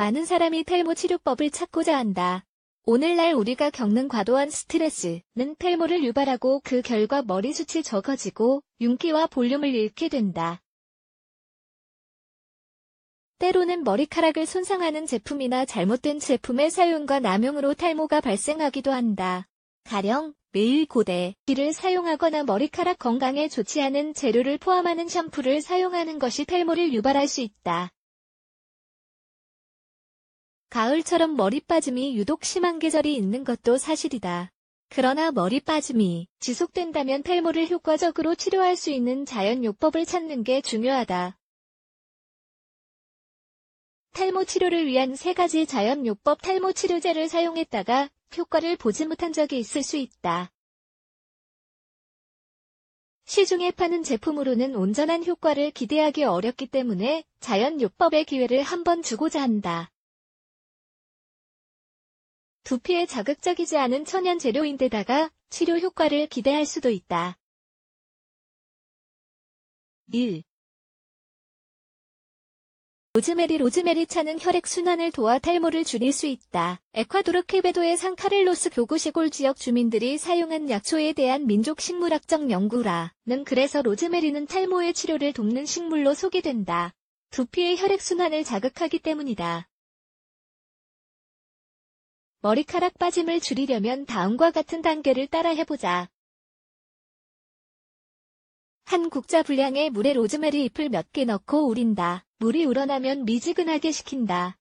많은 사람이 탈모 치료법을 찾고자 한다. 오늘날 우리가 겪는 과도한 스트레스는 탈모를 유발하고 그 결과 머리숱이 적어지고 윤기와 볼륨을 잃게 된다. 때로는 머리카락을 손상하는 제품이나 잘못된 제품의 사용과 남용으로 탈모가 발생하기도 한다. 가령 매일 고데기를 사용하거나 머리카락 건강에 좋지 않은 재료를 포함하는 샴푸를 사용하는 것이 탈모를 유발할 수 있다. 가을처럼 머리 빠짐이 유독 심한 계절이 있는 것도 사실이다. 그러나 머리 빠짐이 지속된다면 탈모를 효과적으로 치료할 수 있는 자연요법을 찾는 게 중요하다. 탈모 치료를 위한 3가지 자연요법. 탈모 치료제를 사용했다가 효과를 보지 못한 적이 있을 수 있다. 시중에 파는 제품으로는 온전한 효과를 기대하기 어렵기 때문에 자연요법의 기회를 한번 주고자 한다. 두피에 자극적이지 않은 천연 재료인데다가 치료 효과를 기대할 수도 있다. 1. 로즈메리 차는 혈액순환을 도와 탈모를 줄일 수 있다. 에콰도르 퀘베도의 산카를로스 교구 시골 지역 주민들이 사용한 약초에 대한 민족 식물학적 연구라는 그래서 로즈메리는 탈모의 치료를 돕는 식물로 소개된다. 두피의 혈액순환을 자극하기 때문이다. 머리카락 빠짐을 줄이려면 다음과 같은 단계를 따라 해보자. 한 국자 분량의 물에 로즈메리 잎을 몇 개 넣고 우린다. 물이 우러나면 미지근하게 식힌다.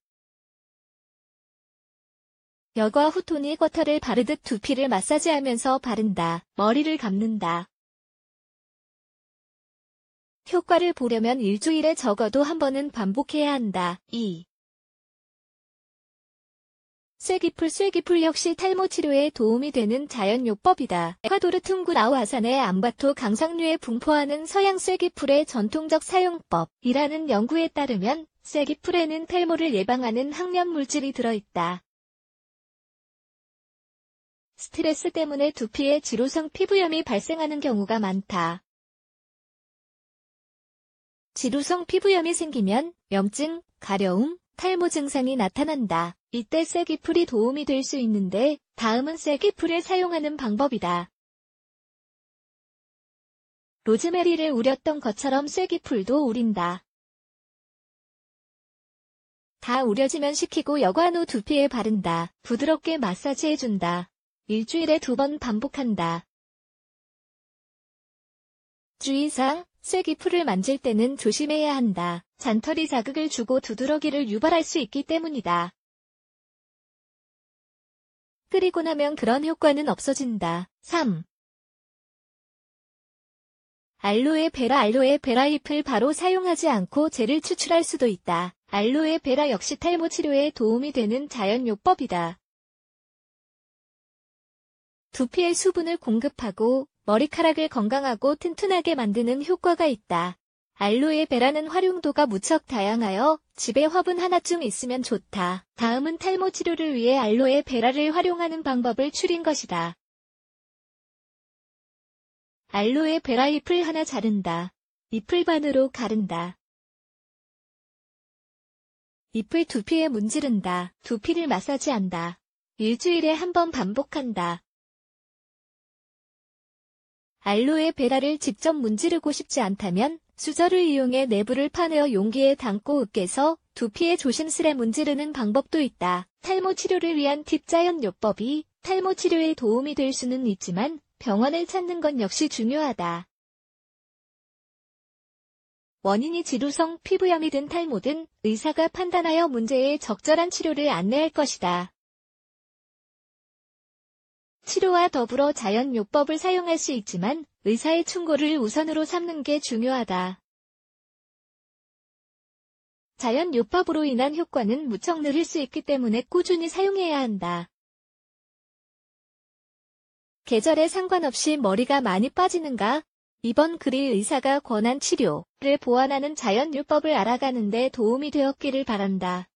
여과 후 토닉 워터를 바르듯 두피를 마사지하면서 바른다. 머리를 감는다. 효과를 보려면 일주일에 적어도 한 번은 반복해야 한다. 2. 쇠기풀 역시 탈모 치료에 도움이 되는 자연요법이다. 에콰도르 퉁구라우 아산의 암바토 강상류에 분포하는 서양 쇠기풀의 전통적 사용법이라는 연구에 따르면 쇠기풀에는 탈모를 예방하는 항염 물질이 들어있다. 스트레스 때문에 두피에 지루성 피부염이 발생하는 경우가 많다. 지루성 피부염이 생기면 염증, 가려움, 탈모 증상이 나타난다. 이때 쇠기풀이 도움이 될 수 있는데 다음은 쇠기풀을 사용하는 방법이다. 로즈메리를 우렸던 것처럼 쇠기풀도 우린다. 다 우려지면 식히고 여과한 후 두피에 바른다. 부드럽게 마사지해준다. 일주일에 2번 반복한다. 주의사항, 쇠기풀을 만질 때는 조심해야 한다. 잔털이 자극을 주고 두드러기를 유발할 수 있기 때문이다. 끓이고 나면 그런 효과는 없어진다. 3. 알로에베라 잎을 바로 사용하지 않고 젤을 추출할 수도 있다. 알로에베라 역시 탈모 치료에 도움이 되는 자연요법이다. 두피에 수분을 공급하고 머리카락을 건강하고 튼튼하게 만드는 효과가 있다. 알로에베라는 활용도가 무척 다양하여 집에 화분 하나쯤 있으면 좋다. 다음은 탈모 치료를 위해 알로에베라를 활용하는 방법을 추린 것이다. 알로에베라 잎을 하나 자른다. 잎을 반으로 가른다. 잎을 두피에 문지른다. 두피를 마사지한다. 일주일에 1번 반복한다. 알로에베라를 직접 문지르고 싶지 않다면 수저를 이용해 내부를 파내어 용기에 담고 으깨서 두피에 조심스레 문지르는 방법도 있다. 탈모 치료를 위한 팁. 자연요법이 탈모 치료에 도움이 될 수는 있지만 병원을 찾는 건 역시 중요하다. 원인이 지루성 피부염이든 탈모든 의사가 판단하여 문제의 적절한 치료를 안내할 것이다. 치료와 더불어 자연요법을 사용할 수 있지만 의사의 충고를 우선으로 삼는 게 중요하다. 자연요법으로 인한 효과는 무척 느릴 수 있기 때문에 꾸준히 사용해야 한다. 계절에 상관없이 머리가 많이 빠지는가? 이번 글이 의사가 권한 치료를 보완하는 자연요법을 알아가는 데 도움이 되었기를 바란다.